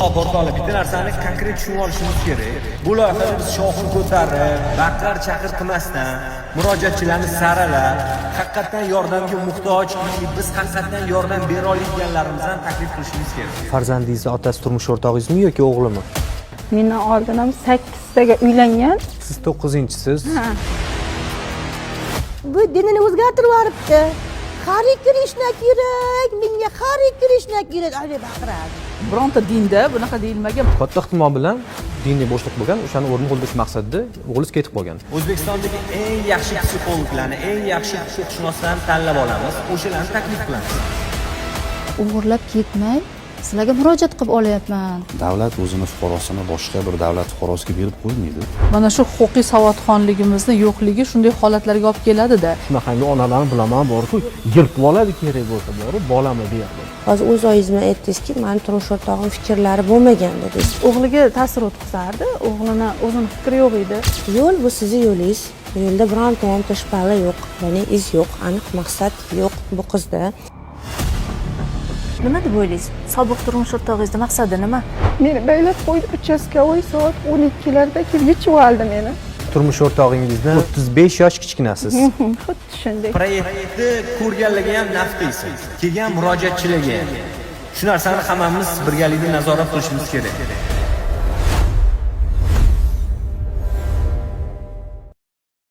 hop o'rtoqlar, bitta narsani konkret tushunib olishimiz kerak. Bu loyihada biz shoxini ko'tarib, baqir chaqir qilmasdan, murojaatchilarni saralab, haqiqatan yordamga muhtoj, biz haqiqatan yordam bera oladiganlarimizdan taklif qilishimiz kerak. Farzandingizni otasi turmush o'rtog'ingizmi yoki o'g'limi? Mendan oldin ham 8taga uylangan. Siz 9-inchisiz. Bu dinini o'zgartirib yuboribdi. Xarid kirishnak kerak, menga xarid kirishnak kerak, ayni baqiradi. Bironta dinda bunaqa deyilmagan. Katta ehtimol bilan diniy bo'shliq bo'lgan, o'shani o'rnini qo'ldash maqsadida o'g'lingiz ketib qolgan. O'zbekistondagi eng yaxshi psixologlarni, eng yaxshi huquqshunoslarni tanlab olamiz, o'shalarni taklif qilamiz. O'g'irlab ketmay, sizlarga murojaat qilib olyapman. Davlat o'zini fuqarosini boshqa bir davlat fuqarosiga berib qo'ymaydi. Mana shu huquqiy savodxonligimizni yo'qligi shunday holatlarga olib keladi-da. Shunaqangi onalarni bilaman borku, yirtib oladi kerak bo'lsa borib, bolami deyapti. Hozir o'z oyingiz bilan aytdingizki, meni turmush o'rtog'im fikrlari bo'lmagan dedingiz. O'g'liga ta'sir o'tkazardi, o'g'lini o'zini fikri yo'q edi. Yo'l bu sizni yo'lingiz. Yo'lda bironta ham toshbala yo'q, ya'ni iz yo'q, aniq maqsad yo'q bu qizda. Nima deb o'ylaysiz? Sobiq turmush o'rtog'ingizning maqsadi nima? Meni baylab qo'ydi, uchastkovoy soat 12larda kelib yechib oldi meni. Turmush o'rtog'ingizni 35 yosh kichkinasiz. Xuddi shunday. Proyektni ko'rganlarga ham naf qilsin. Kelgan murojaatchilarga shu narsani hammamiz birgalikda nazorat qilishimiz kerak.